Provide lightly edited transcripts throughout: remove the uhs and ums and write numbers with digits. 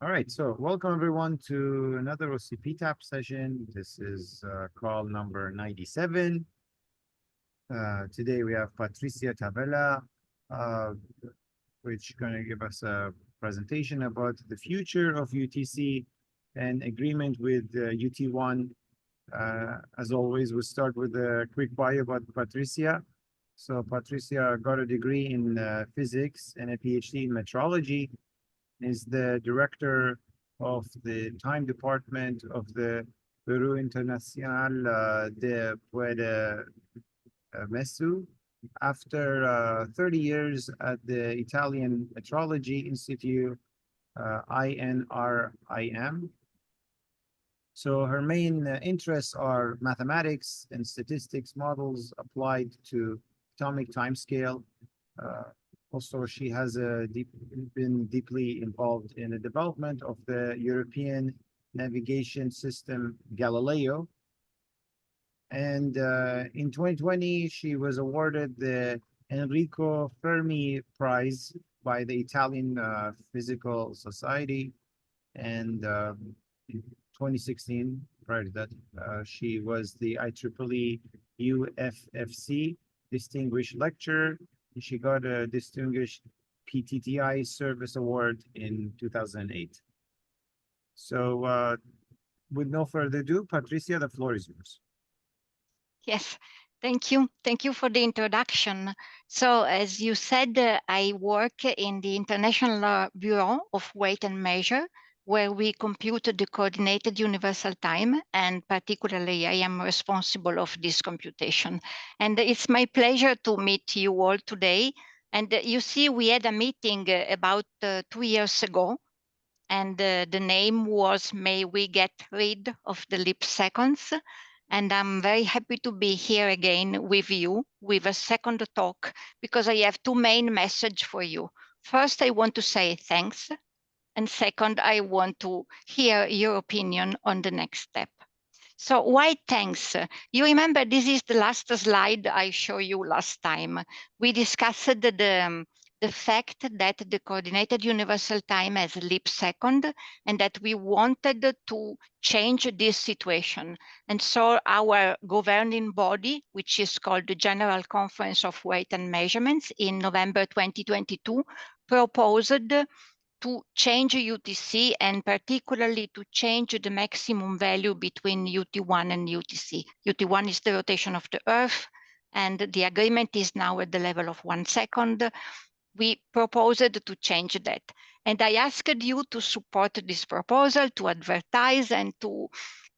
All right, so welcome everyone to another OCP TAP session. This is call number 97. Today we have Patrizia TAVELLA, uh, which is going to give us a presentation about the future of UTC and agreement with UT1. As always, we'll start with a quick bio about Patrizia. So Patrizia got a degree in physics and a PhD in metrology, is the director of the time department of the Bureau International de Puede Mesures. After 30 years at the Italian Metrology Institute INRIM. So her main interests are mathematics and statistics models applied to atomic timescale. Also, she has been deeply involved in the development of the European Navigation System Galileo. And in 2020, she was awarded the Enrico Fermi Prize by the Italian Physical Society. And in 2016, prior to that, she was the IEEE UFFC Distinguished Lecturer. She got a Distinguished PTTI Service Award in 2008. So with no further ado, Patrizia, the floor is yours. Yes, thank you. Thank you for the introduction. So as you said, I work in the International Bureau of Weight and Measure, where we compute the coordinated universal time, and particularly I am responsible of this computation. And it's my pleasure to meet you all today. And you see, we had a meeting about 2 years ago, and the name was May We Get Rid of the Leap Seconds. And I'm very happy to be here again with you with a second talk, because I have two main messages for you. First, I want to say thanks. And second, I want to hear your opinion on the next step. So why thanks? You remember this is the last slide I showed you last time. We discussed the fact that the coordinated universal time has a leap second, and that we wanted to change this situation. And so our governing body, which is called the General Conference of Weight and Measurements in November 2022, proposed to change UTC, and particularly to change the maximum value between UT1 and UTC. UT1 is the rotation of the Earth, and the agreement is now at the level of 1 second. We proposed to change that. And I asked you to support this proposal, to advertise, and to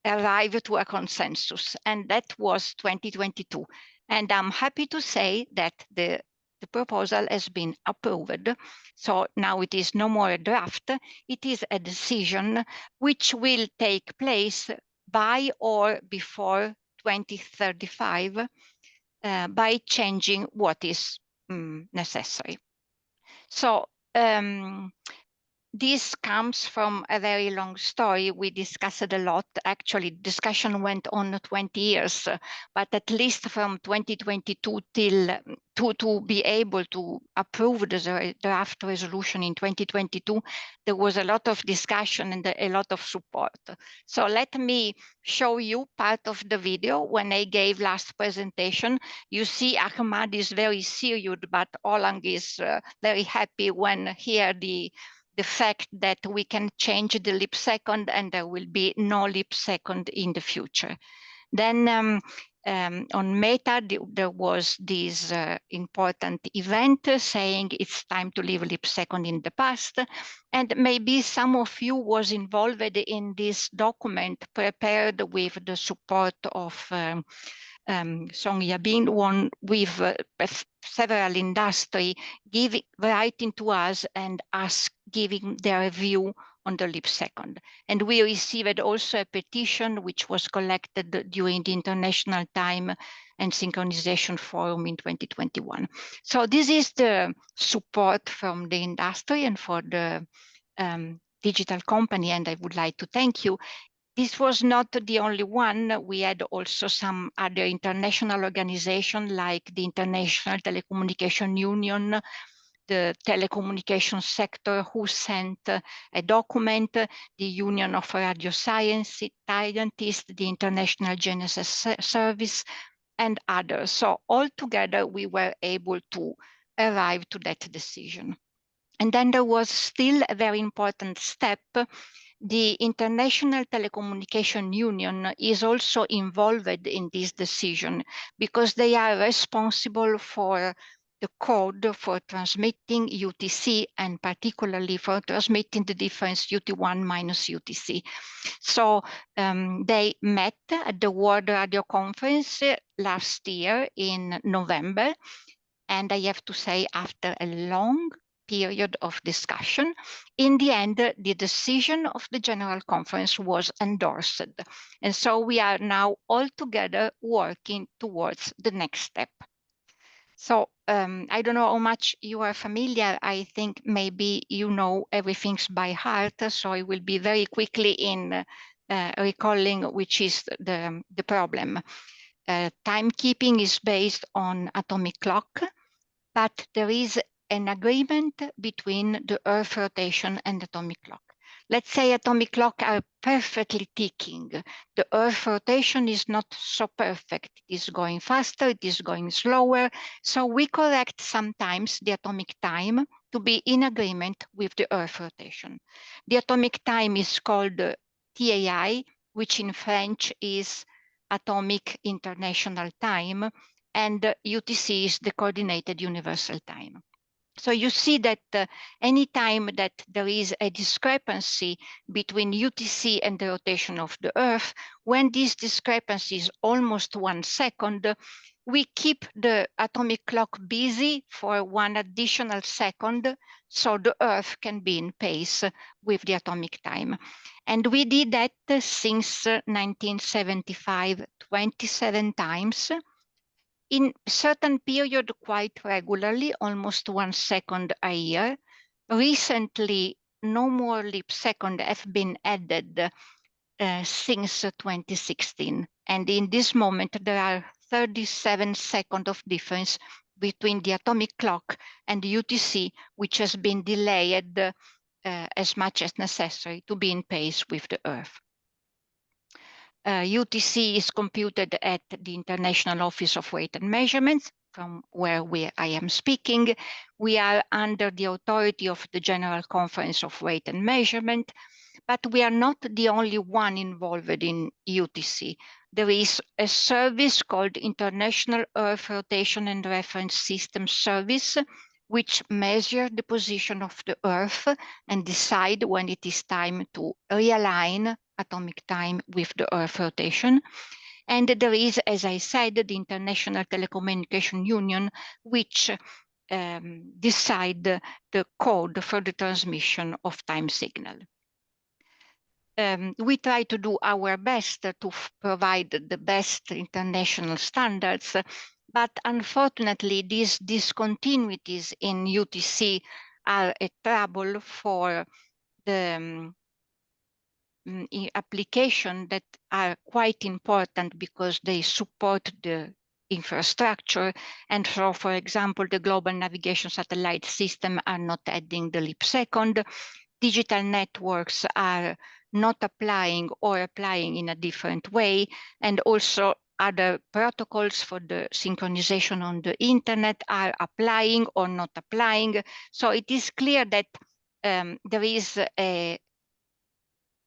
arrive to a consensus. And that was 2022. And I'm happy to say that the proposal has been approved. So now it is no more a draft, it is a decision which will take place by or before 2035 by changing what is necessary. So this comes from a very long story. We discussed a lot. Actually, discussion went on 20 years, but at least from 2022 till to be able to approve the draft resolution in 2022, there was a lot of discussion and a lot of support. So let me show you part of the video. When I gave last presentation, you see Ahmad is very serious, but Olang is very happy when hear the fact that we can change the leap second and there will be no leap second in the future. Then on Meta, there was this important event saying it's time to leave leap second in the past. And maybe some of you was involved in this document prepared with the support of Song Yabin, one with several industry writing to us and us giving their view on the leap second. And we received also a petition which was collected during the International Time and Synchronization Forum in 2021. So this is the support from the industry and for the digital company, and I would like to thank you. This was not the only one. We had also some other international organizations like the International Telecommunication Union, the telecommunication sector who sent a document, the Union of Radio Science Scientists, the International Genesis Service, and others. So altogether, we were able to arrive to that decision. And then there was still a very important step. The International Telecommunication Union is also involved in this decision because they are responsible for the code for transmitting UTC and particularly for transmitting the difference UT1 minus UTC. So they met at the World Radio Conference last year in November. And I have to say, after a long period of discussion, in the end, the decision of the General Conference was endorsed. And so we are now all together working towards the next step. So I don't know how much you are familiar. I think maybe you know everything by heart. So I will be very quickly in recalling which is the problem. Timekeeping is based on atomic clock, but there is an agreement between the Earth rotation and atomic clock. Let's say atomic clock are perfectly ticking. The Earth rotation is not so perfect. It is going faster, it is going slower. So we correct sometimes the atomic time to be in agreement with the Earth rotation. The atomic time is called TAI, which in French is Atomic International Time, and UTC is the Coordinated Universal Time. So you see that any time that there is a discrepancy between UTC and the rotation of the Earth, when this discrepancy is almost 1 second, we keep the atomic clock busy for 1 additional second so the Earth can be in pace with the atomic time. And we did that since 1975, 27 times. In certain period quite regularly, almost 1 second a year. Recently, no more leap second have been added since 2016. And in this moment, there are 37 seconds of difference between the atomic clock and the UTC, which has been delayed as much as necessary to be in pace with the Earth. UTC is computed at the International Office of Weight and Measurements, from where I am speaking. We are under the authority of the General Conference of Weight and Measurement, but we are not the only one involved in UTC. There is a service called International Earth Rotation and Reference System Service, which measures the position of the Earth and decide when it is time to realign atomic time with the Earth rotation. And there is, as I said, the International Telecommunication Union, which decide the code for the transmission of time signal. We try to do our best to provide the best international standards, but unfortunately, these discontinuities in UTC are a trouble for the applications that are quite important because they support the infrastructure. And so, for example, the global navigation satellite system are not adding the leap second. Digital networks are not applying or applying in a different way. And also other protocols for the synchronization on the internet are applying or not applying. So it is clear that there is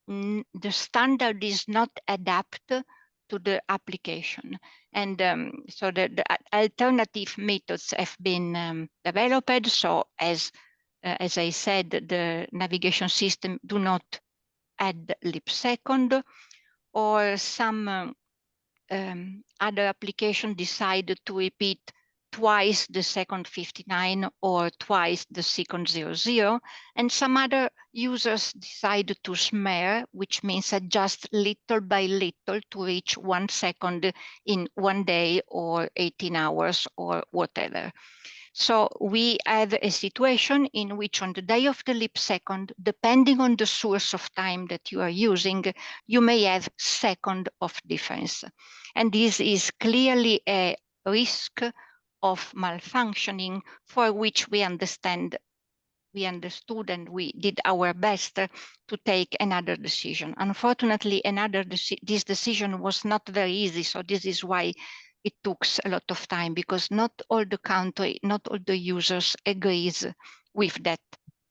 the standard is not adapted to the application. And so the alternative methods have been developed. So as I said, the navigation system do not add leap second, or some other application decide to repeat twice the second 59 or twice the second 00. And some other users decide to smear, which means adjust little by little to reach 1 second in 1 day or 18 hours or whatever. So we have a situation in which on the day of the leap second, depending on the source of time that you are using, you may have second of difference. And this is clearly a risk of malfunctioning for which we understood and we did our best to take another decision. Unfortunately, this decision was not very easy, so this is why it took a lot of time, because not all the country, not all the users agrees with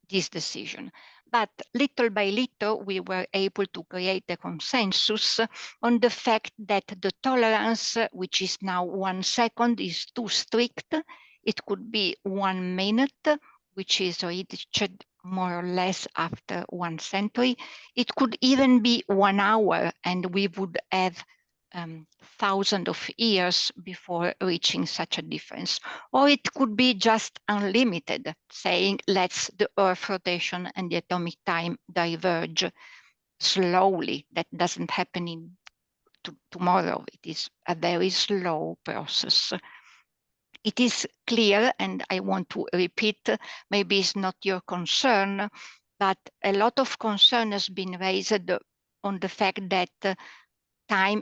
this decision. But little by little, we were able to create a consensus on the fact that the tolerance, which is now 1 second, is too strict. It could be 1 minute, which is reached more or less after 1 century. It could even be 1 hour, and we would have thousands of years before reaching such a difference. Or it could be just unlimited, saying let's the Earth rotation and the atomic time diverge slowly. That doesn't happen tomorrow. It is a very slow process. It is clear, and I want to repeat, maybe it's not your concern, but a lot of concern has been raised on the fact that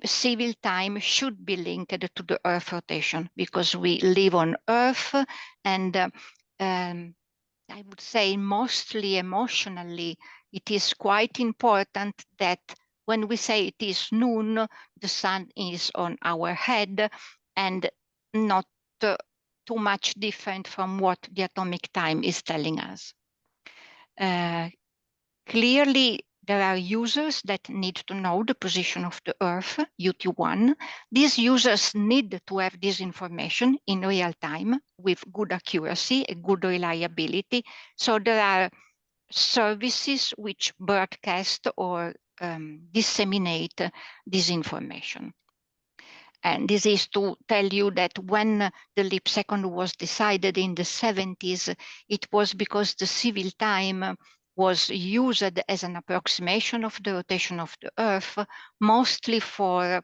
civil time should be linked to the Earth rotation, because we live on Earth, and I would say mostly emotionally, it is quite important that when we say it is noon, the sun is on our head and not too much different from what the atomic time is telling us. Clearly, there are users that need to know the position of the Earth, UT1. These users need to have this information in real time with good accuracy and good reliability. So there are services which broadcast or disseminate this information. And this is to tell you that when the leap second was decided in the 70s, it was because the civil time was used as an approximation of the rotation of the Earth, mostly for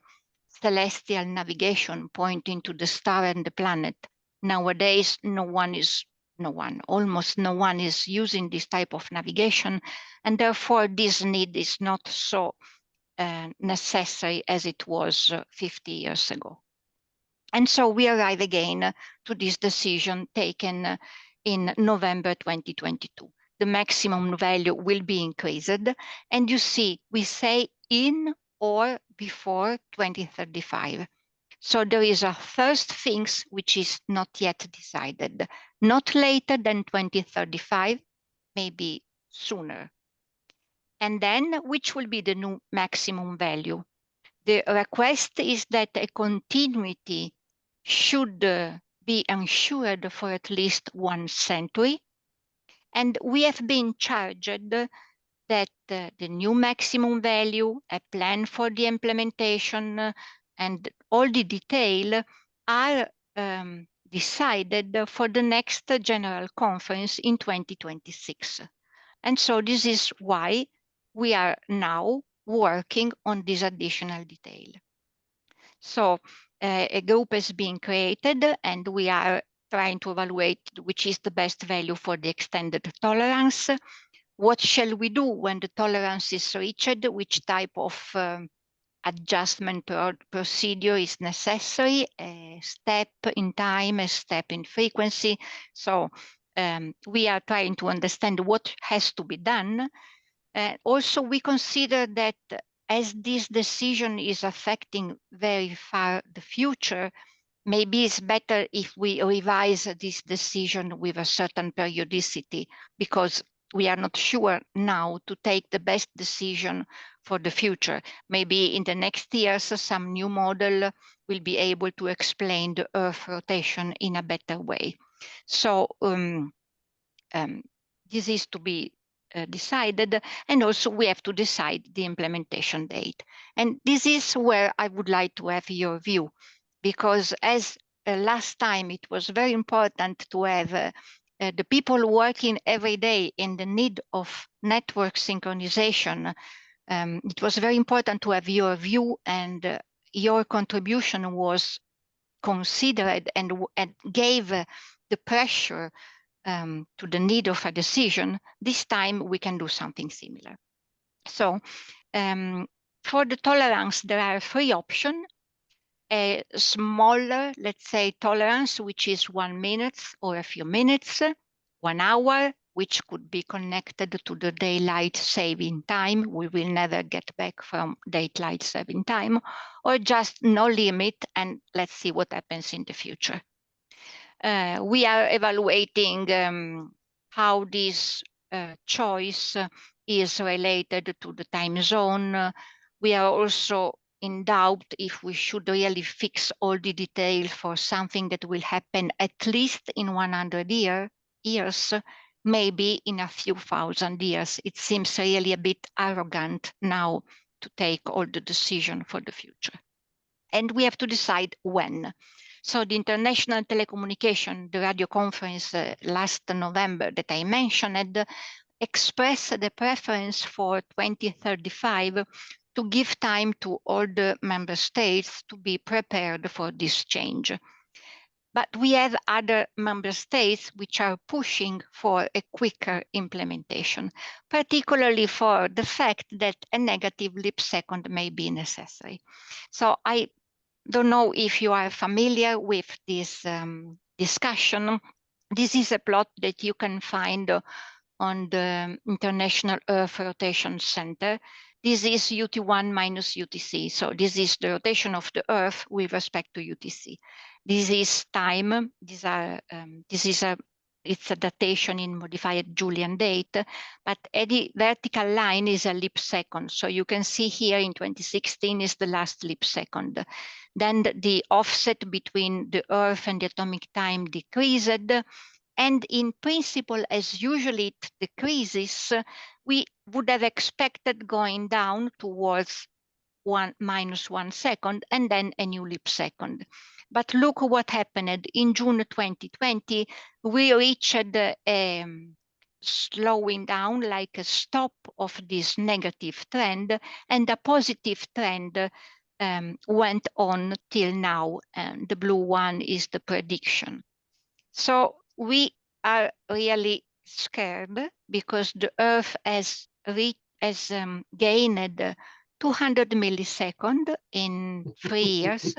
celestial navigation, pointing to the star and the planet. Nowadays, almost no one is using this type of navigation, and therefore this need is not so necessary as it was 50 years ago. And so we arrive again to this decision taken in November 2022. The maximum value will be increased, and you see, we say in or before 2035. So there is a first things which is not yet decided, not later than 2035, maybe sooner. And then which will be the new maximum value? The request is that a continuity should be ensured for at least 1 century. And we have been charged that the new maximum value, a plan for the implementation, and all the detail are decided for the next General Conference in 2026. And so this is why we are now working on this additional detail. So a group has been created, and we are trying to evaluate which is the best value for the extended tolerance. What shall we do when the tolerance is reached? Which type of adjustment procedure is necessary? A step in time, a step in frequency. So we are trying to understand what has to be done. Also, we consider that as this decision is affecting very far the future, maybe it's better if we revise this decision with a certain periodicity, because we are not sure now to take the best decision for the future. Maybe in the next years, some new model will be able to explain the Earth rotation in a better way. So this is to be decided, and also we have to decide the implementation date. And this is where I would like to have your view, because as last time it was very important to have the people working every day in the need of network synchronization. It was very important to have your view, and your contribution was considered and gave the pressure to the need of a decision. This time we can do something similar. So for the tolerance, there are 3 options. a smaller, let's say, tolerance, which is 1 minute or a few minutes, 1 hour, which could be connected to the daylight saving time. We will never get back from daylight saving time, or just no limit, and let's see what happens in the future. We are evaluating how this choice is related to the time zone. We are also in doubt if we should really fix all the detail for something that will happen at least in 100 years, maybe in a few thousand years. It seems really a bit arrogant now to take all the decision for the future. And we have to decide when. So the International Telecommunication, the radio conference last November that I mentioned, expressed the preference for 2035 to give time to all the member states to be prepared for this change. But we have other member states which are pushing for a quicker implementation, particularly for the fact that a negative leap second may be necessary. So I don't know if you are familiar with this discussion. This is a plot that you can find on the International Earth Rotation Center. This is UT1 minus UTC. So this is the rotation of the Earth with respect to UTC. This is time. It's a datation in modified Julian date, but the vertical line is a leap second. So you can see here in 2016 is the last leap second. Then the offset between the Earth and the atomic time decreased. And in principle, as usually it decreases, we would have expected going down towards minus 1 second and then a new leap second. But look what happened in June 2020. We reached a slowing down, like a stop of this negative trend, and a positive trend went on till now. And the blue one is the prediction. So we are really scared because the Earth has gained 200 milliseconds in 3 years.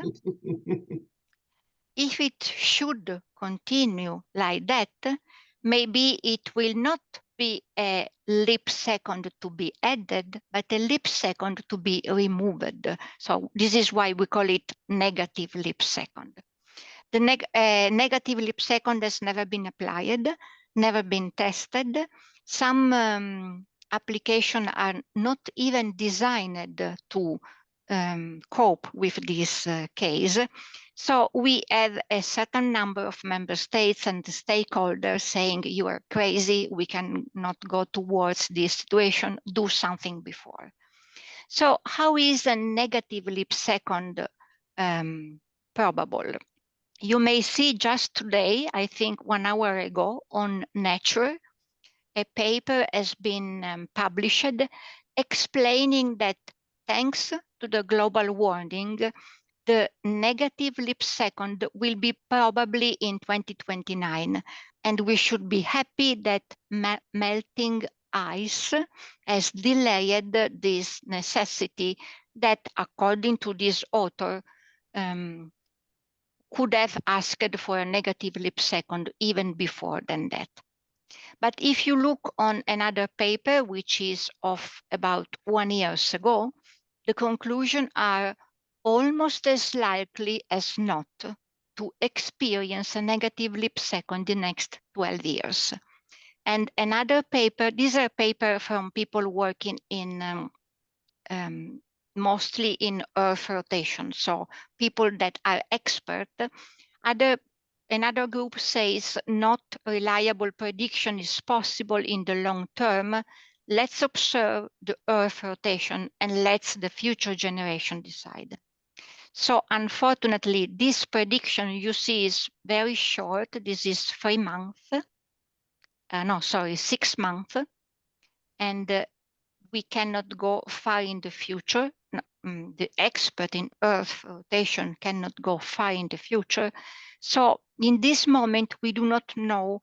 If it should continue like that, maybe it will not be a leap second to be added, but a leap second to be removed. So this is why we call it negative leap second. The negative leap second has never been applied, never been tested. Some applications are not even designed to cope with this case. So we have a certain number of member states and stakeholders saying, you are crazy, we cannot go towards this situation, do something before. So how is a negative leap second probable? You may see just today, I think 1 hour ago on Nature, a paper has been published explaining that thanks to the global warming, the negative leap second will be probably in 2029. And we should be happy that melting ice has delayed this necessity that, according to this author, could have asked for a negative leap second even before than that. But if you look on another paper, which is of about 1 year ago, the conclusions are almost as likely as not to experience a negative leap second in the next 12 years. And another paper, these are papers from people working in mostly in Earth rotation, so people that are expert. Another group says not reliable prediction is possible in the long term. Let's observe the Earth rotation and let the future generation decide. So unfortunately, this prediction you see is very short. This is 3 months. 6 months. And we cannot go far in the future. The expert in Earth rotation cannot go far in the future. So in this moment, we do not know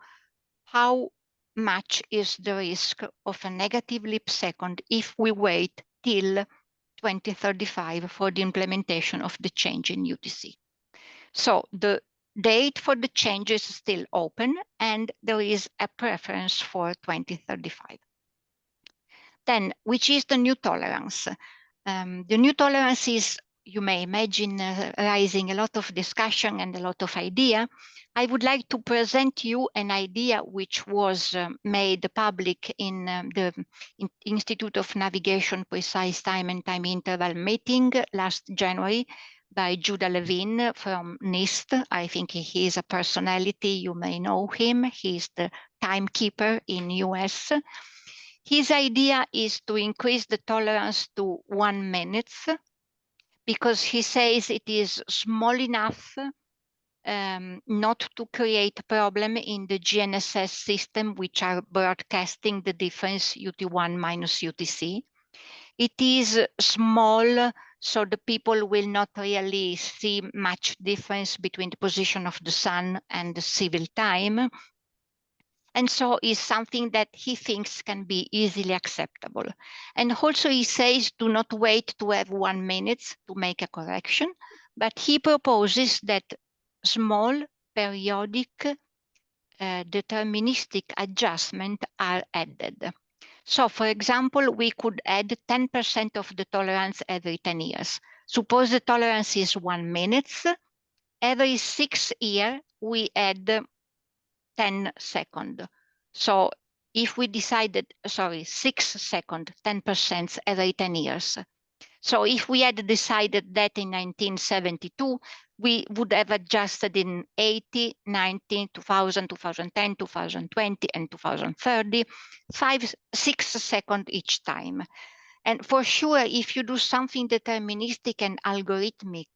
how much is the risk of a negative leap second if we wait till 2035 for the implementation of the change in UTC. So the date for the change is still open, and there is a preference for 2035. Then, which is the new tolerance? The new tolerance is, you may imagine, raising a lot of discussion and a lot of idea. I would like to present you an idea which was made public in the Institute of Navigation Precise Time and Time Interval meeting last January by Judah Levin from NIST. I think he is a personality, you may know him. He's the timekeeper in US. His idea is to increase the tolerance to 1 minute because he says it is small enough not to create a problem in the GNSS system, which are broadcasting the difference UT1 minus UTC. It is small, so the people will not really see much difference between the position of the sun and the civil time. And so is something that he thinks can be easily acceptable. And also he says, do not wait to have 1 minute to make a correction, but he proposes that small periodic deterministic adjustment are added. So for example, we could add 10% of the tolerance every 10 years. Suppose the tolerance is 1 minute. Every 6 years, we add 10 seconds. So if we decided, 6 seconds, 10% every 10 years. So if we had decided that in 1972, we would have adjusted in 80, 90, 2000, 2010, 2020, and 2030, 6 seconds each time. And for sure, if you do something deterministic and algorithmic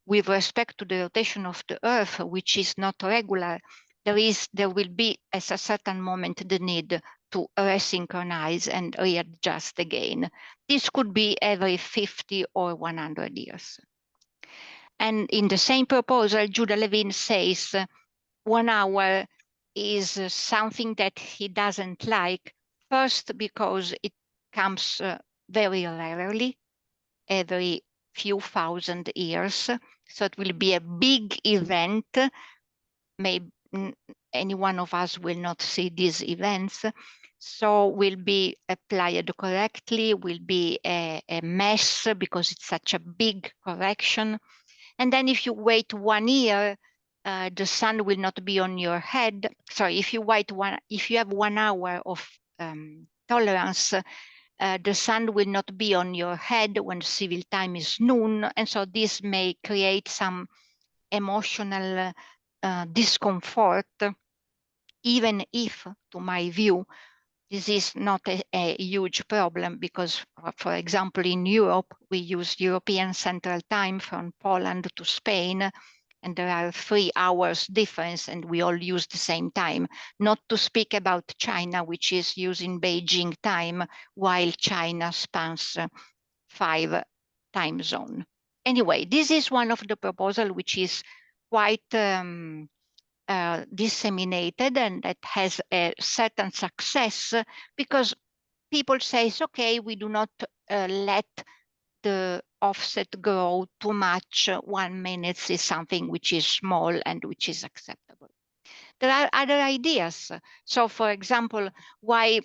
with respect to the rotation of the Earth, which is not regular, there will be at a certain moment the need to resynchronize and readjust again. This could be every 50 or 100 years. And in the same proposal, Judah Levin says 1 hour is something that he doesn't like. First, because it comes very rarely, every few thousand years. So it will be a big event. Maybe any one of us will not see these events. So will be applied correctly, will be a mess because it's such a big correction. And then if you wait 1 year, the sun will not be on your head. Sorry, if you have 1 hour of tolerance, the sun will not be on your head when civil time is noon. And so this may create some emotional discomfort, even if, to my view, this is not a huge problem because, for example, in Europe, we use European Central Time from Poland to Spain, and there are 3 hours difference, and we all use the same time. Not to speak about China, which is using Beijing time, while China spans 5 time zone. Anyway, this is one of the proposals which is quite disseminated and that has a certain success because people say, okay, we do not let the offset grow too much. 1 minute is something which is small and which is acceptable. There are other ideas. So for example, why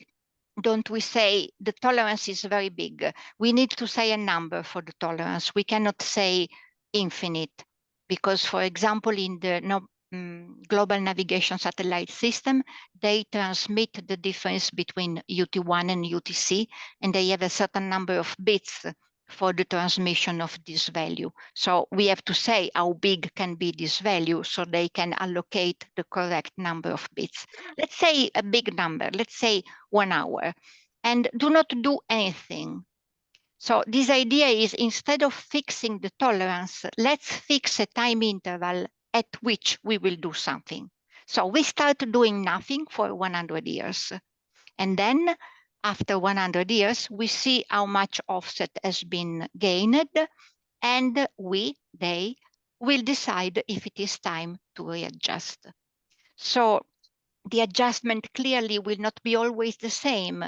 don't we say the tolerance is very big? We need to say a number for the tolerance. We cannot say infinite because, for example, in the Global Navigation Satellite System, they transmit the difference between UT1 and UTC, and they have a certain number of bits for the transmission of this value. So we have to say how big can be this value so they can allocate the correct number of bits. Let's say a big number, let's say 1 hour, and do not do anything. So this idea is, instead of fixing the tolerance, let's fix a time interval at which we will do something. So we start doing nothing for 100 years. And then after 100 years, we see how much offset has been gained, and they will decide if it is time to readjust. So the adjustment clearly will not be always the same.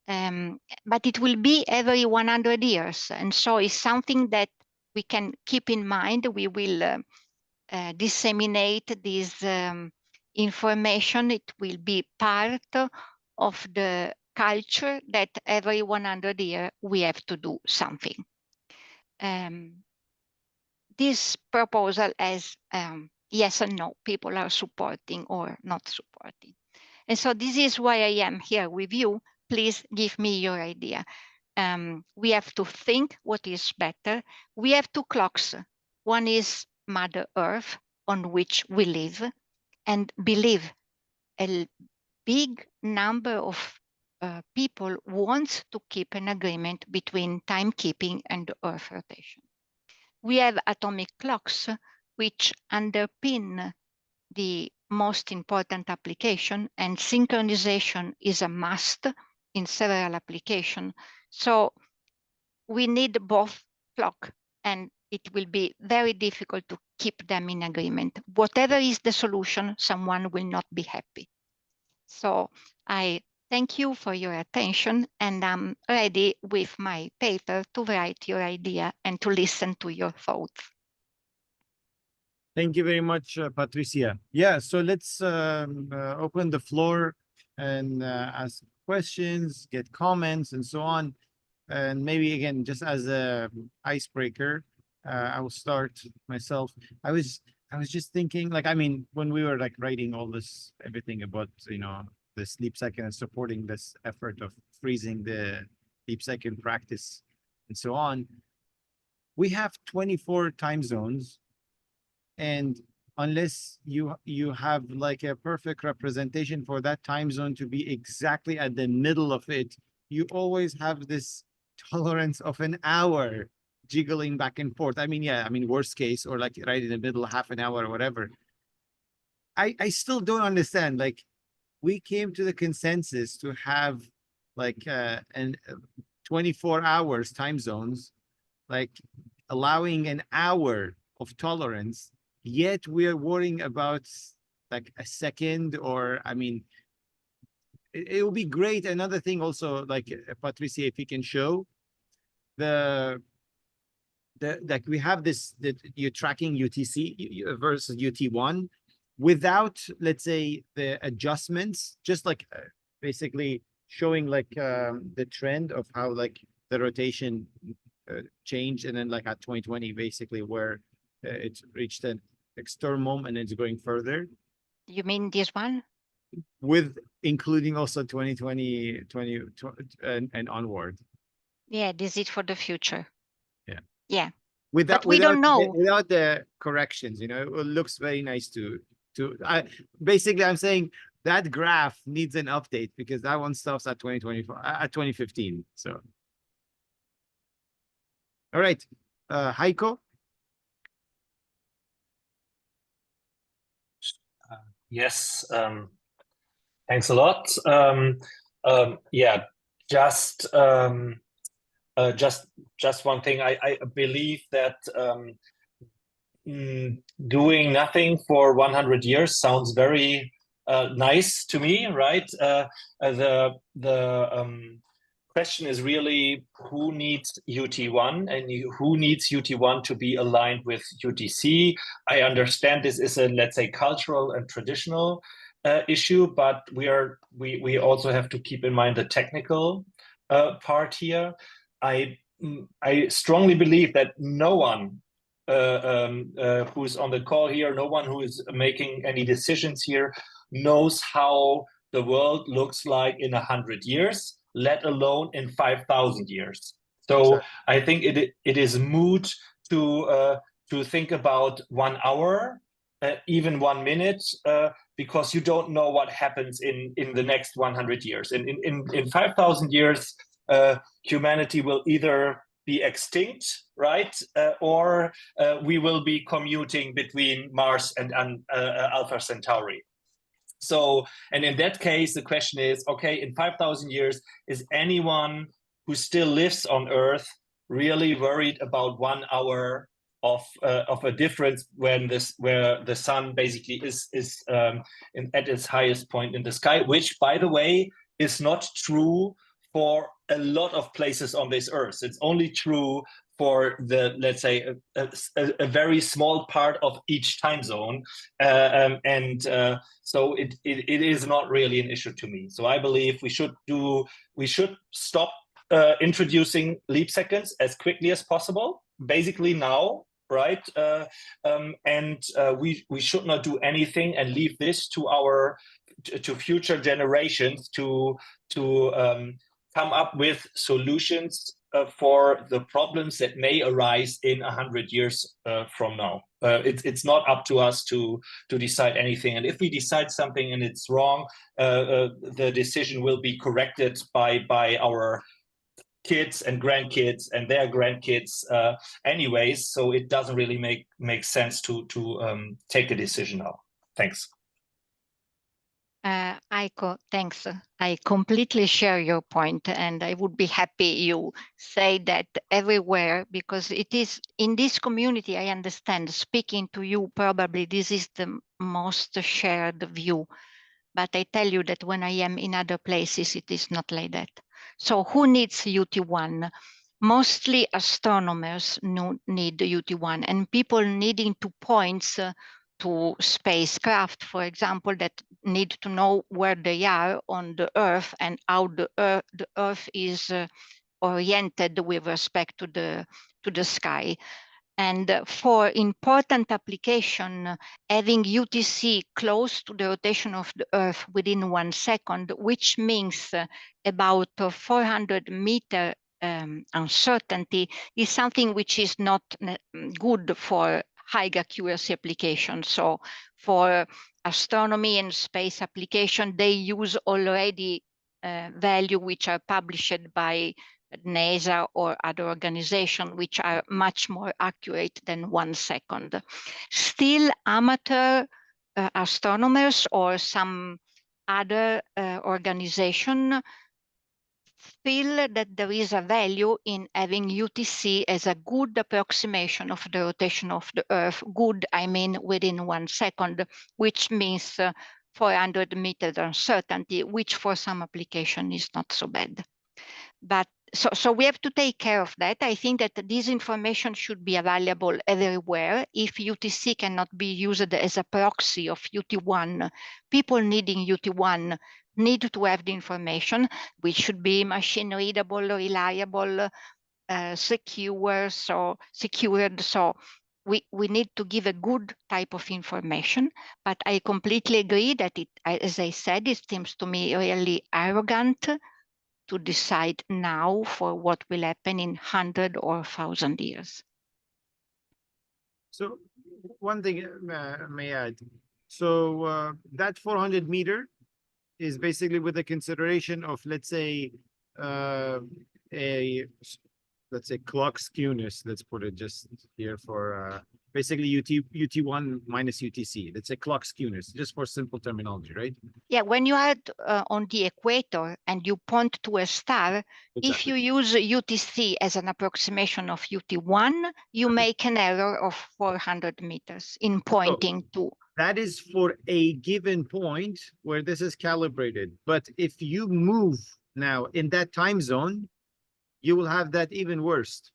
but it will be every 100 years. And so it's something that we can keep in mind. We will disseminate this information. It will be part of the culture that every 100 years we have to do something. This proposal has yes and no, people are supporting or not supporting. And so this is why I am here with you. Please give me your idea. We have to think what is better. We have two clocks. One is Mother Earth, on which we live, and believe a big number of people wants to keep an agreement between timekeeping and Earth rotation. We have atomic clocks, which underpin the most important application, and synchronization is a must in several applications. So we need both clock, and it will be very difficult to keep them in agreement. Whatever is the solution, someone will not be happy. So I thank you for your attention, and I'm ready with my paper to write your idea and to listen to your thoughts. Thank you very much, Patrizia. Yeah, so let's open the floor and ask questions, get comments, and so on. And maybe again, just as a icebreaker, I will start myself. I was just thinking, like, I mean, when we were like writing all this, everything about, you know, the sleep cycle and supporting this effort of freezing the sleep cycle practice and so on, we have 24 time zones. And unless you have like a perfect representation for that time zone to be exactly at the middle of it, you always have this tolerance of an hour jiggling back and forth. I mean, yeah, I mean, worst case, or like right in the middle, half an hour or whatever. I still don't understand. Like, we came to the consensus to have like 24 hours time zones, like allowing an hour of tolerance. Yet we are worrying about like a second, or I mean, it will be great. Another thing also, like Patrizia, if you can show like we have this, that you're tracking UTC versus UT1 without, let's say, the adjustments, just like basically showing like the trend of how like the rotation changed, and then like at 2020, basically where it's reached an extremum and it's going further. You mean this one? With including also 2020, and onward. Yeah, this is for the future. Yeah. Yeah. Without, but we don't know. Without the corrections, you know, it looks very nice basically I'm saying that graph needs an update, because that one stops at 2024, at 2015. So, all right, Heiko. Yes, thanks a lot. Yeah, just one thing. I believe that doing nothing for 100 years sounds very nice to me, right? The question is really who needs UT1 and who needs UT1 to be aligned with UTC. I understand this is a, let's say, cultural and traditional issue, but we also have to keep in mind the technical part here. I strongly believe that no one who's on the call here, no one who is making any decisions here knows how the world looks like in 100 years, let alone in 5,000 years. So exactly. I think it is moot to think about 1 hour, even 1 minute, because you don't know what happens in the next 100 years. And in 5,000 years, humanity will either be extinct, right? Or we will be commuting between Mars and Alpha Centauri. So, and in that case, the question is, okay, in 5,000 years, is anyone who still lives on Earth really worried about 1 hour of a difference where the sun basically is at its highest point in the sky, which, by the way, is not true for a lot of places on this earth. It's only true for the, let's say, a very small part of each time zone. So it is not really an issue to me. So I believe we should stop introducing leap seconds as quickly as possible, basically now, right? We should not do anything and leave this to future generations to come up with solutions for the problems that may arise in 100 years from now. It's not up to us to decide anything. And if we decide something and it's wrong, the decision will be corrected by our kids and grandkids and their grandkids anyways. So it doesn't really make sense to take a decision now. Thanks. Aiko, thanks. I completely share your point, and I would be happy you say that everywhere, because it is in this community, I understand, speaking to you, probably this is the most shared view. But I tell you that when I am in other places, it is not like that. So who needs UT1? Mostly astronomers need UT1, and people needing to point to spacecraft, for example, that need to know where they are on the Earth and how the Earth is oriented with respect to the sky. And for important application, having UTC close to the rotation of the Earth within 1 second, which means about 400 meter uncertainty, is something which is not good for high accuracy application. So for astronomy and space application, they use already value which are published by NASA or other organizations, which are much more accurate than 1 second. Still, amateur astronomers or some other organization feel that there is a value in having UTC as a good approximation of the rotation of the Earth. Good, I mean, within 1 second, which means 400 meters uncertainty, which for some application is not so bad. But so we have to take care of that. I think that this information should be available everywhere. If UTC cannot be used as a proxy of UT1, people needing UT1 need to have the information, which should be machine readable, reliable, secure, so secured. So we need to give a good type of information, but I completely agree that it, as I said, it seems to me really arrogant to decide now for what will happen in 100 or 1,000 years. So one thing may add. So that 400 meter is basically with the consideration of, let's say, clock skewness. Let's put it just here for basically UT1 minus UTC. Let's say clock skewness, just for simple terminology, right? Yeah, when you are on the equator and you point to a star, exactly. If you use UTC as an approximation of UT1, you make an error of 400 meters in pointing to. That is for a given point where this is calibrated. But if you move now in that time zone, you will have that even worse.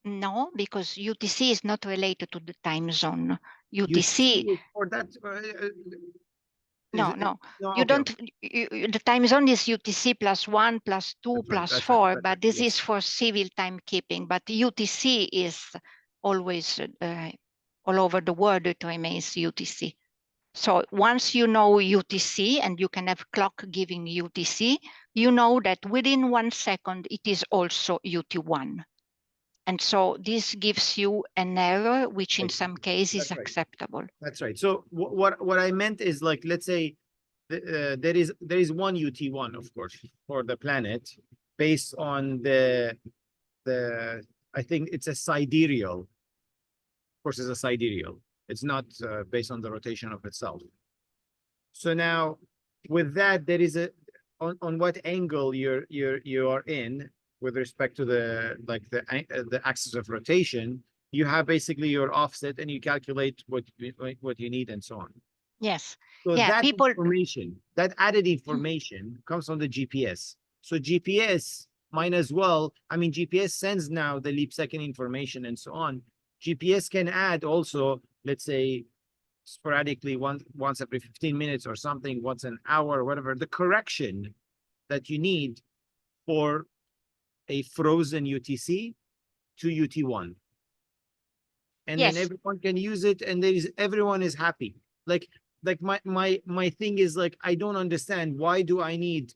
No, because UTC is not related to the time zone. UTC for that. No, you okay. don't. The time zone is UTC +1, +2, +4, but this is for civil timekeeping. But UTC is always all over the world. It remains UTC. So once you know UTC and you can have clock giving UTC, you know that within 1 second it is also UT1. And so this gives you an error, which in some cases is acceptable. That's right. So what I meant is, like, let's say there is one UT1, of course, for the planet based on the I think it's a sidereal. Of course, it's a sidereal. It's not based on the rotation of itself. So now, with that, there is on what angle you are in with respect to the axis of rotation. You have basically your offset, and you calculate what you need and so on. Yes. So Yeah, that people. information, that added information comes from the GPS. So GPS might as well, I mean, GPS sends now the leap second information and so on. GPS can add also, let's say, sporadically once every 15 minutes or something, once an hour, whatever, the correction that you need for a frozen UTC to UT1. And then Yes. everyone can use it, and everyone is happy. Like my thing is, like, I don't understand, why do I need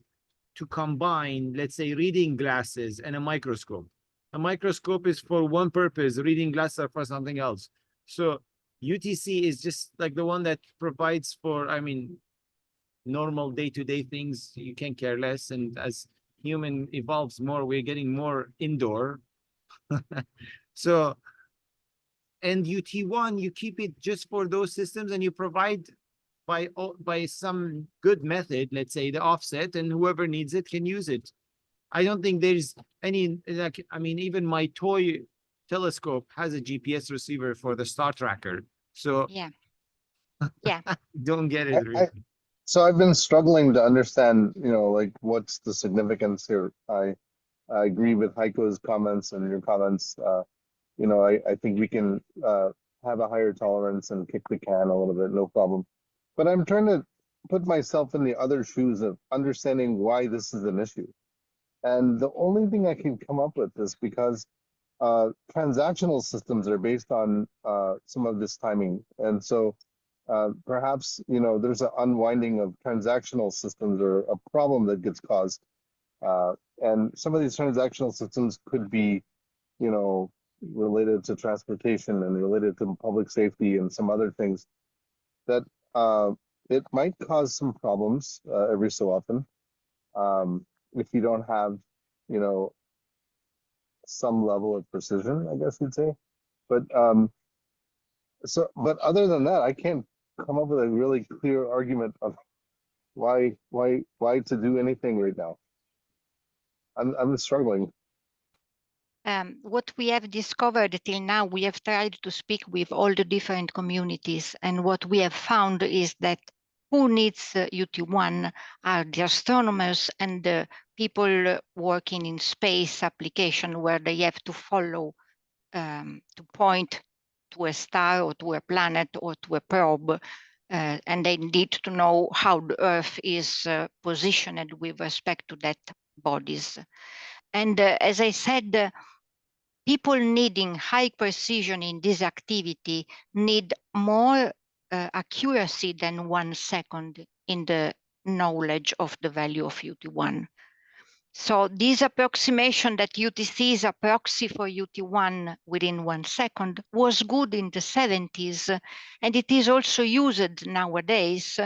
to combine, let's say, reading glasses and a microscope? A microscope is for one purpose, reading glasses are for something else. So UTC is just like the one that provides for, I mean, normal day-to-day things. You can care less, and as human evolves more, we're getting more indoor. So, and UT1, you keep it just for those systems, and you provide by some good method, let's say the offset, and whoever needs it can use it. I don't think there's any, like, I mean, even my toy telescope has a GPS receiver for the star tracker. So Yeah. Yeah. don't get it really. So I've been struggling to understand, like, what's the significance here. I agree with Heiko's comments and your comments. I think we can have a higher tolerance and kick the can a little bit, no problem. But I'm trying to put myself in the other shoes of understanding why this is an issue. And the only thing I can come up with is because transactional systems are based on some of this timing. And so perhaps, there's an unwinding of transactional systems or a problem that gets caused. And some of these transactional systems could be, related to transportation and related to public safety and some other things that it might cause some problems every so often if you don't have, some level of precision, I guess you'd say. But but other than that, I can't come up with a really clear argument of why to do anything right now. I'm struggling. What we have discovered till now, we have tried to speak with all the different communities, and what we have found is that who needs UT1 are the astronomers and the people working in space application, where they have to follow, to point to a star or to a planet or to a probe, and they need to know how the Earth is positioned with respect to that bodies. And as I said, people needing high precision in this activity need more accuracy than 1 second in the knowledge of the value of UT1. So this approximation that UTC is a proxy for UT1 within 1 second was good in the 70s, and it is also used nowadays.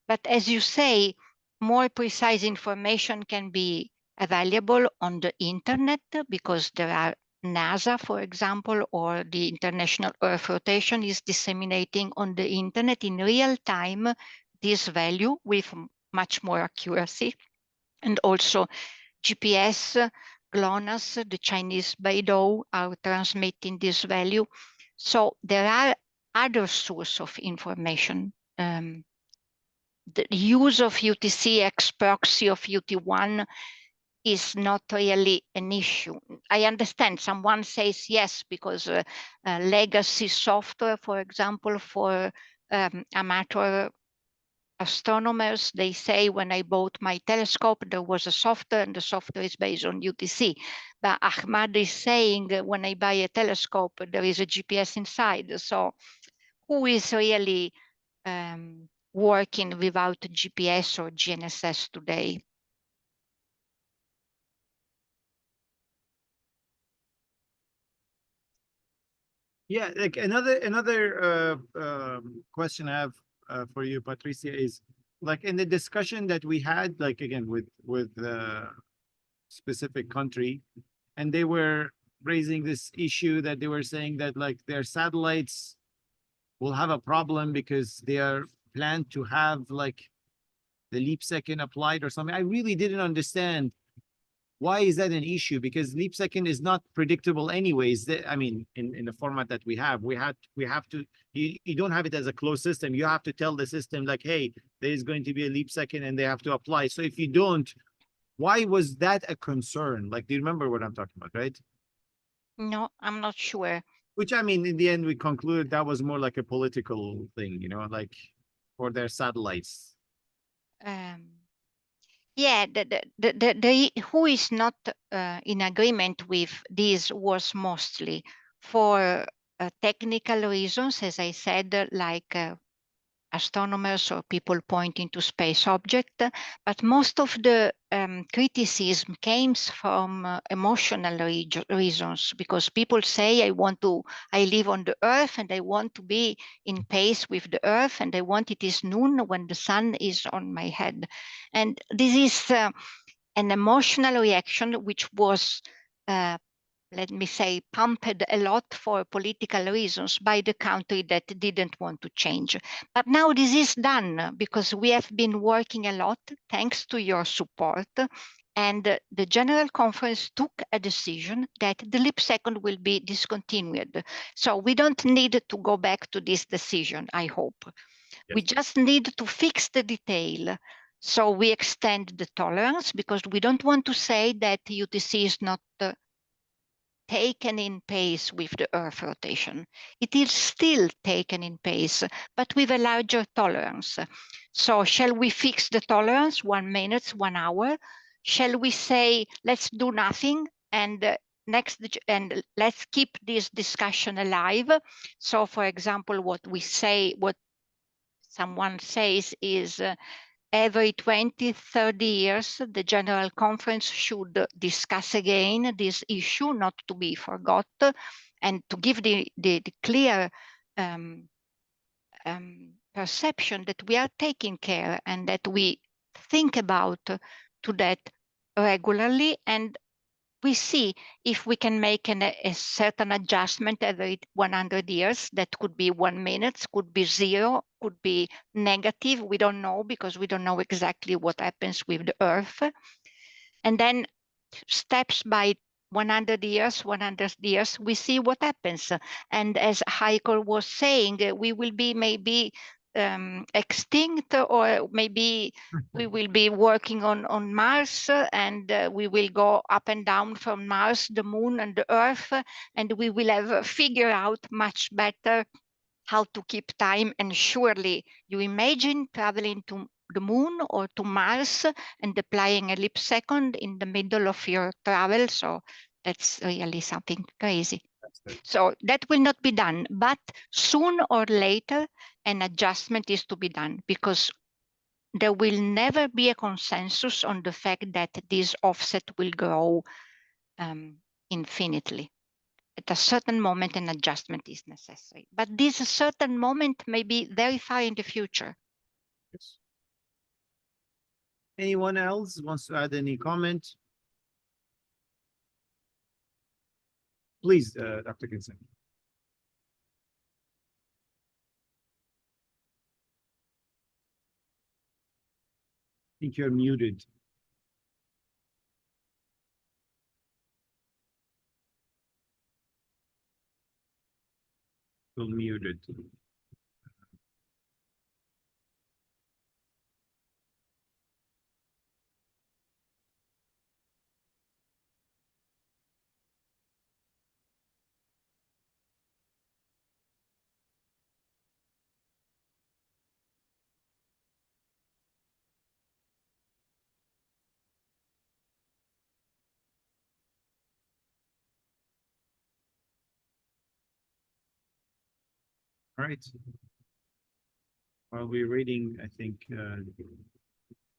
But as you say, more precise information can be available on the internet, because there are NASA, for example, or the International Earth Rotation is disseminating on the internet in real time this value with much more accuracy. And also GPS, GLONASS, the Chinese Beidou are transmitting this value. So there are other sources of information. The use of UTC ex proxy of UT1 is not really an issue. I understand someone says yes, because legacy software, for example, for amateur astronomers, they say, when I bought my telescope, there was a software, and the software is based on UTC. But Ahmad is saying when I buy a telescope, there is a GPS inside. So who is really working without GPS or GNSS today? Yeah, like another question I have for you, Patrizia, is like in the discussion that we had, like again with specific country, and they were raising this issue that they were saying that like their satellites will have a problem because they are planned to have like the leap second applied or something. I really didn't understand Why is that an issue? Because leap second is not predictable anyways. I mean, in the format that we have to, you don't have it as a closed system. You have to tell the system like, hey, there is going to be a leap second and they have to apply. So if you don't, why was that a concern? Like, do you remember what I'm talking about, right? No, I'm not sure. Which, I mean, in the end, we concluded that was more like a political thing, you know, like for their satellites. Yeah, who is not in agreement with this was mostly for technical reasons, as I said, like astronomers or people pointing to space object, but most of the criticism comes from emotional reasons, because people say, I live on the Earth and I want to be in pace with the Earth, and I want it is noon when the sun is on my head. And this is an emotional reaction which was let me say, pumped a lot for political reasons by the country that didn't want to change. But now this is done because we have been working a lot, thanks to your support. And the General Conference took a decision that the leap second will be discontinued. So we don't need to go back to this decision, I hope. Yes. We just need to fix the detail. So we extend the tolerance, because we don't want to say that UTC is not taken in pace with the Earth rotation. It is still taken in pace, but with a larger tolerance. So shall we fix the tolerance, 1 minute, 1 hour? Shall we say, let's do nothing and let's keep this discussion alive? So for example, what someone says is, every 20, 30 years, the General Conference should discuss again this issue, not to be forgotten, and to give the clear perception that we are taking care and that we think about to that regularly, and we see if we can make a certain adjustment every 100 years. That could be 1 minute, could be 0, could be negative. We don't know, because we don't know exactly what happens with the Earth. And then steps by 100 years, we see what happens. And as Heiko was saying, we will be maybe extinct, or maybe we will be working on Mars, and we will go up and down from Mars, the Moon, and the Earth, and we will have figured out much better how to keep time. And surely you imagine traveling to the Moon or to Mars and applying a leap second in the middle of your travel. So that's really something crazy. So that will not be done, but sooner or later, an adjustment is to be done, because there will never be a consensus on the fact that this offset will grow infinitely. At a certain moment, an adjustment is necessary. But this certain moment may be very far in the future. Yes. Anyone else wants to add any comment? Please, Dr. Kinson. I think you're muted. Still muted. All right. While we're reading, I think,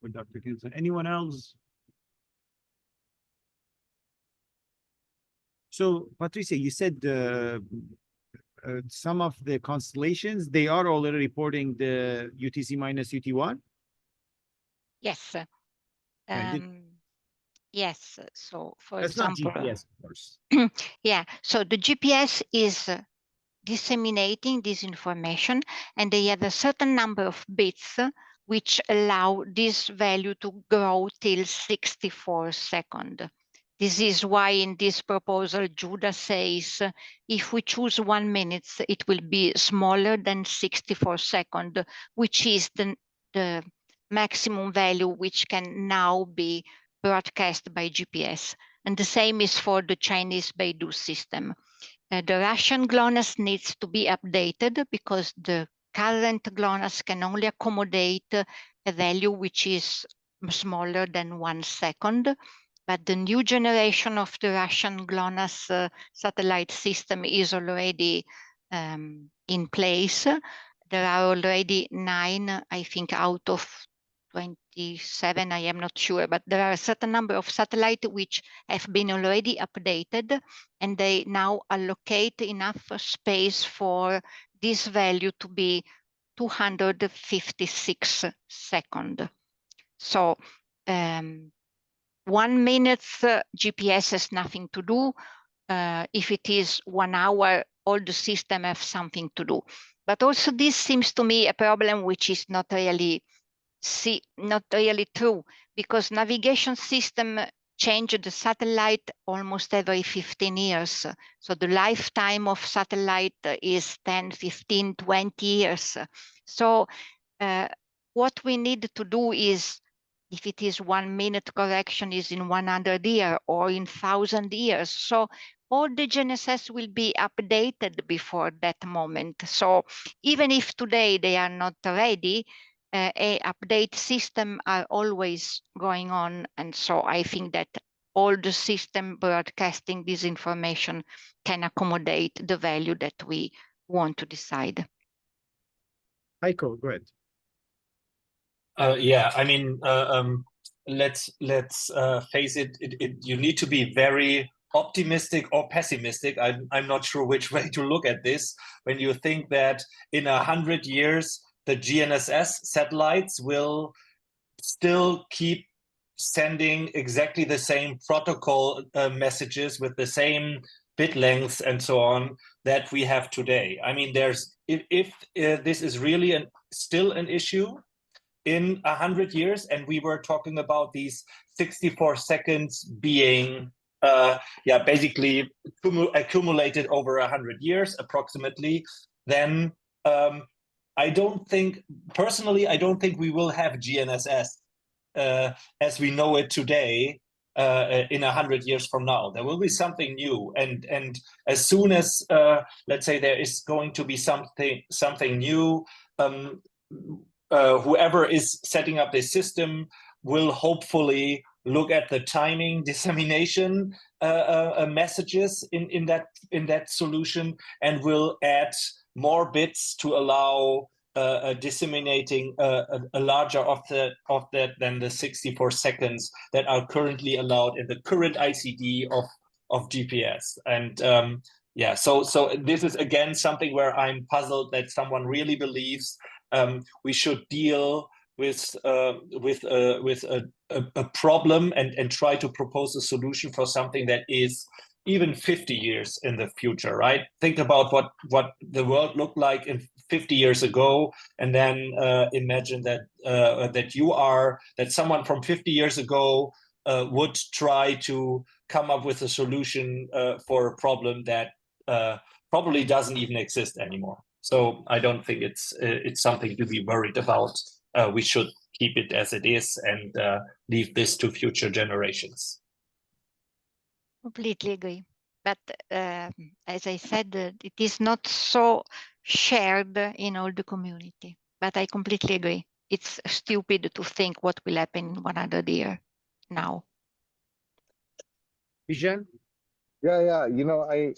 with Dr. Kinson, anyone else? So, Patrizia, you said some of the constellations, they are already reporting the UTC minus UT1? Yes. Yes. So, for That's example, not GPS, of course. Yeah. So the GPS is disseminating this information, and they have a certain number of bits which allow this value to grow till 64 seconds. This is why in this proposal, Judah says, if we choose 1 minute, it will be smaller than 64 seconds, which is the maximum value which can now be broadcast by GPS. And the same is for the Chinese Beidou system. The Russian GLONASS needs to be updated because the current GLONASS can only accommodate a value which is smaller than 1 second. But the new generation of the Russian GLONASS satellite system is already in place. There are already 9, I think, out of 27, I am not sure, but there are a certain number of satellites which have been already updated, and they now allocate enough space for this value to be 256 seconds. So 1 minute GPS has nothing to do. If it is 1 hour, all the system have something to do. But also this seems to me a problem which is not really true, because navigation system change the satellite almost every 15 years. So the lifetime of satellite is 10, 15, 20 years. So what we need to do is, if it is 1 minute correction, is in 100 years or in 1,000 years. So all the GNSS will be updated before that moment. So even if today they are not ready, a update system are always going on. And so I think that all the system broadcasting this information can accommodate the value that we want to decide. Heiko, go ahead. Yeah, I mean, let's face it, you need to be very optimistic or pessimistic. I'm not sure which way to look at this. When you think that in 100 years, the GNSS satellites will still keep sending exactly the same protocol messages with the same bit lengths and so on that we have today. I mean, if this is really still an issue in 100 years, and we were talking about these 64 seconds being basically accumulated over 100 years approximately, then I don't think we will have GNSS as we know it today in 100 years from now. There will be something new, and as soon as let's say there is going to be something new, whoever is setting up this system will hopefully look at the timing dissemination messages in that solution, and will add more bits to allow disseminating a larger of that than the 64 seconds that are currently allowed in the current ICD of GPS. And yeah, so this is again something where I'm puzzled that someone really believes we should deal with a problem and try to propose a solution for something that is even 50 years in the future, right? Think about what the world looked like in 50 years ago, and then imagine that someone from 50 years ago would try to come up with a solution for a problem that probably doesn't even exist anymore. So I don't think it's something to be worried about. We should keep it as it is and leave this to future generations. Completely agree. But as I said, it is not so shared in all the community. But I completely agree. It's stupid to think what will happen in 100 years now. Bijan? Yeah. You know, I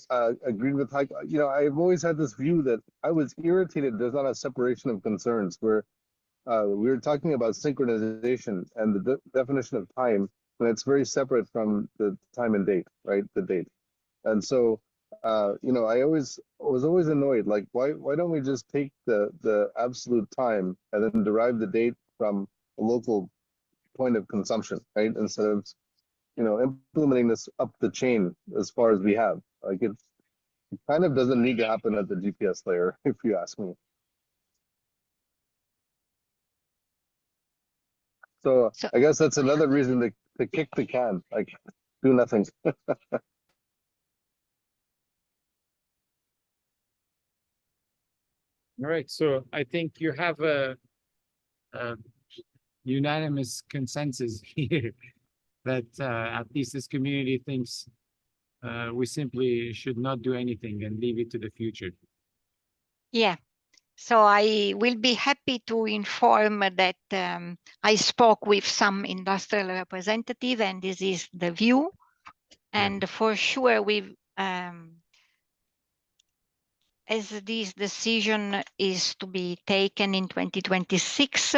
agreed with Heiko. You know, I've always had this view that I was irritated there's not a separation of concerns where we were talking about synchronization and the definition of time, and it's very separate from the time and date, right? The date. And so, you know, I was always annoyed, like, why don't we just take the absolute time and then derive the date from a local point of consumption, right? Instead of, you know, implementing this up the chain as far as we have. Like it kind of doesn't need to happen at the GPS layer, if you ask me. So I guess that's another reason to kick the can. Like do nothing. All right, so I think you have a unanimous consensus here that at least this community thinks we simply should not do anything and leave it to the future. Yeah. So I will be happy to inform that I spoke with some industrial representative, and this is the view. And for sure, as this decision is to be taken in 2026,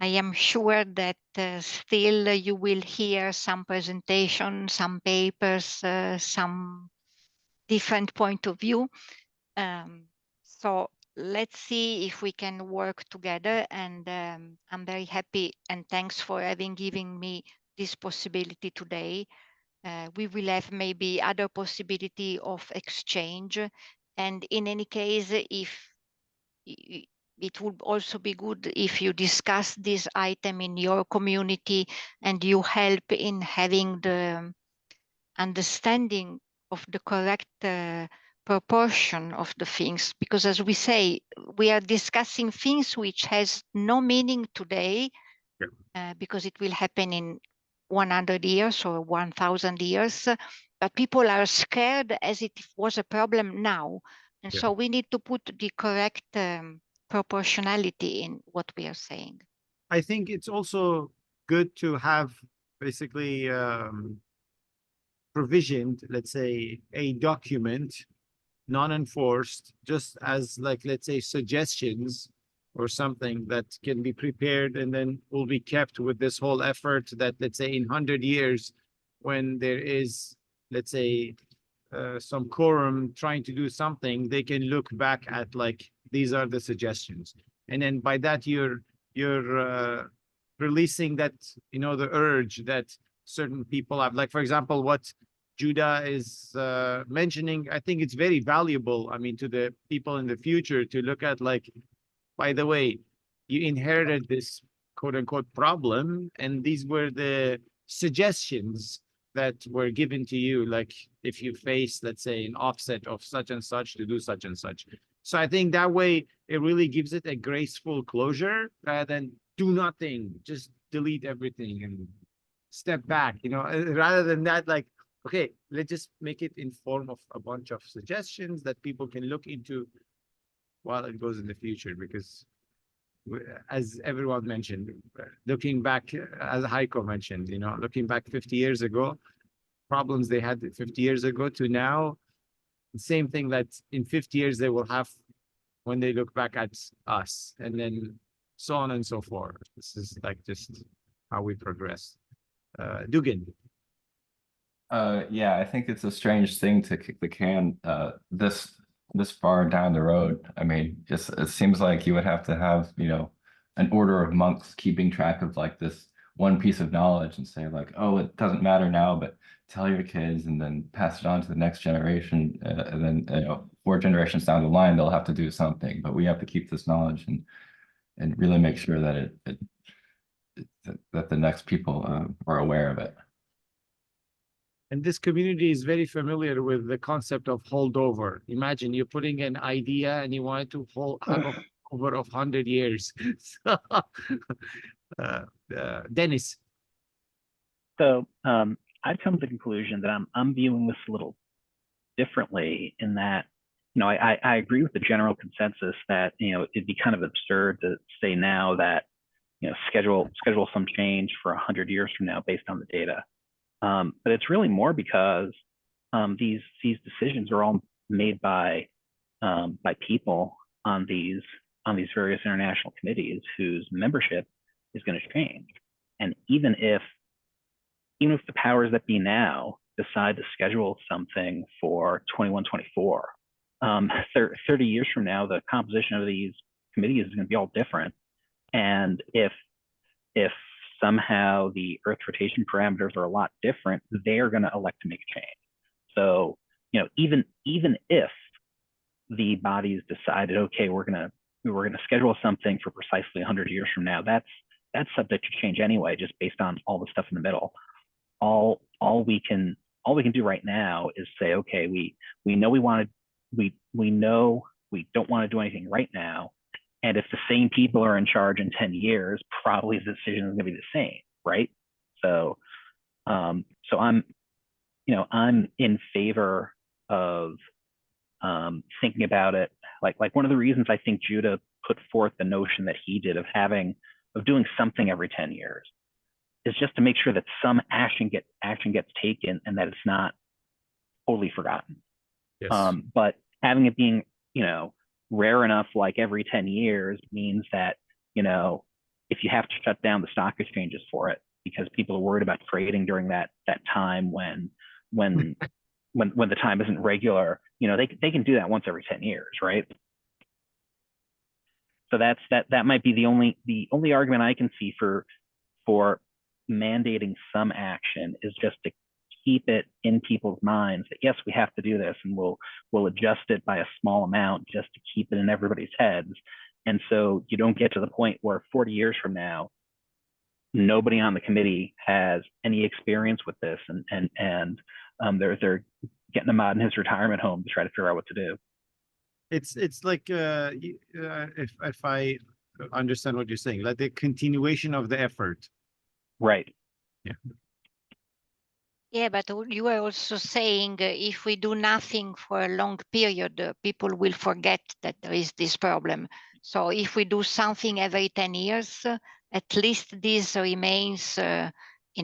I am sure that still you will hear some presentation, some papers, some different point of view. So let's see if we can work together, and I'm very happy and thanks for having given me this possibility today. We will have maybe other possibility of exchange, and in any case, if it would also be good if you discuss this item in your community and you help in having the understanding of the correct proportion of the things, because as we say, we are discussing things which has no meaning today, because it will happen in 100 years or 1,000 years, but people are scared as it was a problem now. And so we need to put the correct proportionality in what we are saying. I think it's also good to have basically provisioned, let's say, a document, non-enforced, just as like, let's say, suggestions or something that can be prepared and then will be kept with this whole effort that, let's say, in 100 years, when there is, let's say, some quorum trying to do something, they can look back at like, these are the suggestions. And then by that, you're releasing that, you know, the urge that certain people have. Like, for example, what Judah is mentioning, I think it's very valuable, I mean, to the people in the future to look at like, by the way, you inherited this quote unquote problem, and these were the suggestions that were given to you, like if you face, let's say, an offset of such and such to do such and such. So I think that way it really gives it a graceful closure rather than do nothing, just delete everything and step back, you know, rather than that, like, okay, let's just make it in form of a bunch of suggestions that people can look into while it goes in the future, because as everyone mentioned, looking back, as Heiko mentioned, you know, looking back 50 years ago, problems they had 50 years ago to now, the same thing that in 50 years they will have when they look back at us, and then so on and so forth. This is like just how we progress. Dugan. Yeah, I think it's a strange thing to kick the can this far down the road. I mean, just it seems like you would have to have, you know, an order of monks keeping track of like this one piece of knowledge and say like, oh, it doesn't matter now, but tell your kids and then pass it on to the next generation. And then, you know, 4 generations down the line, they'll have to do something, but we have to keep this knowledge and really make sure that that the next people are aware of it. And this community is very familiar with the concept of holdover. Imagine you're putting an idea and you want it to have a over of 100 years. So, Dennis. So I've come to the conclusion that I'm viewing this a little differently in that, you know, I agree with the general consensus that, you know, it'd be kind of absurd to say now that, you know, schedule some change for 100 years from now based on the data. But it's really more because these decisions are all made by people on these various international committees whose membership is going to change. And even if the powers that be now decide to schedule something for 2124, 30 years from now, the composition of these committees is going to be all different. And if somehow the Earth rotation parameters are a lot different, they're going to elect to make a change. So, you know, even if the bodies decided, okay, we're going to schedule something for precisely 100 years from now, that's subject to change anyway, just based on all the stuff in the middle. All all we can do right now is say, okay, we know we know we don't want to do anything right now. And if the same people are in charge in 10 years, probably the decision is going to be the same, right? So, so I'm in favor of thinking about it. Like one of the reasons I think Judah put forth the notion that he did of doing something every 10 years is just to make sure that some action gets taken and that it's not totally forgotten. Yes. But having it being, rare enough, like every 10 years means that, if you have to shut down the stock exchanges for it because people are worried about trading during that time when the time isn't regular, they can do that once every 10 years, right? So that might be the only argument I can see for mandating some action is just to keep it in people's minds that yes, we have to do this, and we'll adjust it by a small amount just to keep it in everybody's heads. And so you don't get to the point where 40 years from now, nobody on the committee has any experience with this, and they're getting him out in his retirement home to try to figure out what to do. It's like if I understand what you're saying, like the continuation of the effort. Right. Yeah. Yeah, but you were also saying if we do nothing for a long period, people will forget that there is this problem. So if we do something every 10 years, at least this remains in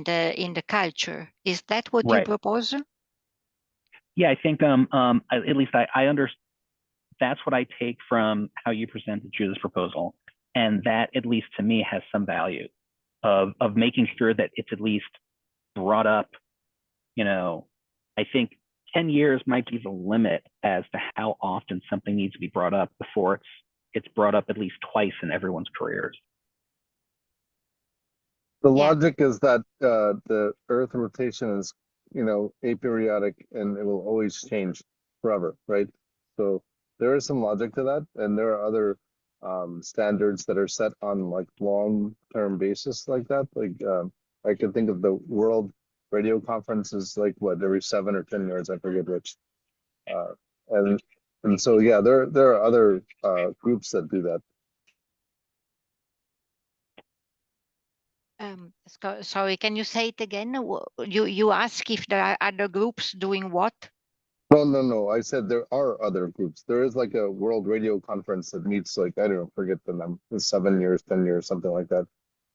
the culture. Is that what you propose? Yeah, I think at least I understand. That's what I take from how you presented Judah's proposal, and that at least to me has some value of making sure that it's at least brought up. I think 10 years might be the limit as to how often something needs to be brought up before it's brought up at least twice in everyone's careers. The logic is that the Earth rotation is, aperiodic, and it will always change forever, right? So there is some logic to that, and there are other standards that are set on like long-term basis like that. Like I could think of the World Radio Conference is like what, every 7 or 10 years, I forget which. And so yeah, there are other groups that do that. Sorry, can you say it again? You ask if there are other groups doing what? No. I said there are other groups. There is like a World Radio Conference that meets like, I don't know, forget the number, 7 years, 10 years, something like that.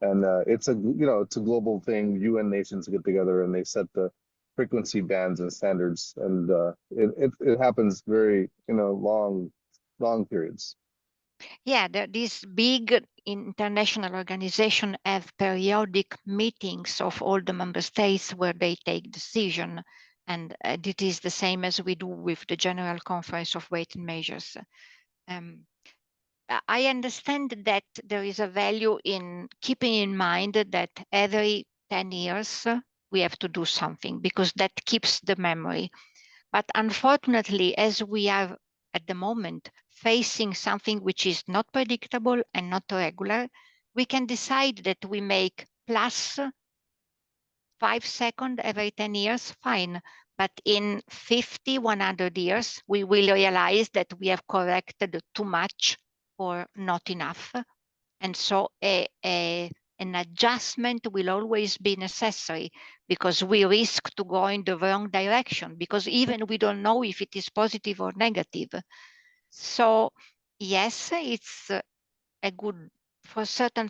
And it's a global thing. UN nations get together and they set the frequency bands and standards, and it happens very long periods. Yeah, these big international organizations have periodic meetings of all the member states where they take decision, and it is the same as we do with the General Conference of Weight and Measures. I understand that there is a value in keeping in mind that every 10 years we have to do something because that keeps the memory. But unfortunately, as we are at the moment facing something which is not predictable and not regular, we can decide that we make plus 5 seconds every 10 years, fine. But in 50, 100 years, we will realize that we have corrected too much or not enough. And so an adjustment will always be necessary because we risk to go in the wrong direction because even we don't know if it is positive or negative. So yes, it's a good, for certain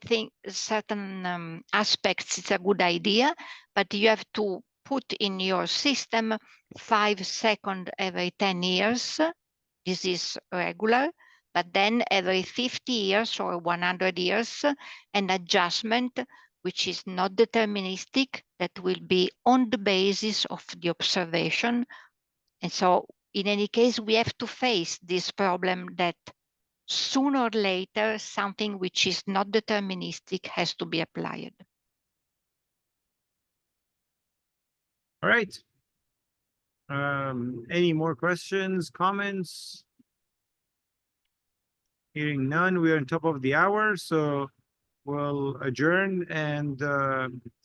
aspects, it's a good idea, but you have to put in your system 5 seconds every 10 years. This is regular. But then every 50 years or 100 years, an adjustment which is not deterministic, that will be on the basis of the observation. And so in any case, we have to face this problem that sooner or later, something which is not deterministic has to be applied. All right. Any more questions, comments? Hearing none, we are on top of the hour, so will adjourn, and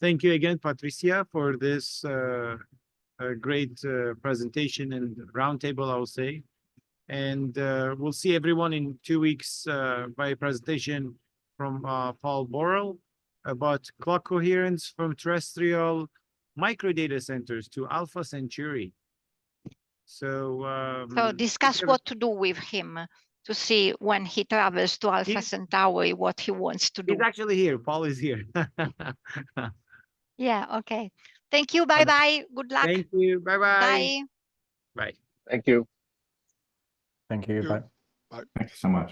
thank you again, Patrizia, for this great presentation and roundtable, I will say. And we'll see everyone in 2 weeks by a presentation from Paul Borrell about clock coherence from terrestrial micro data centers to Alpha Centauri. So So discuss what to do with him to see when he travels to Alpha Centauri, what he wants to do. He's actually here. Paul is here. Yeah, okay. Thank you. Bye-bye. Good luck. Thank you. Bye-bye. Bye. Bye. Thank you. Thank you. Bye. Thank you so much.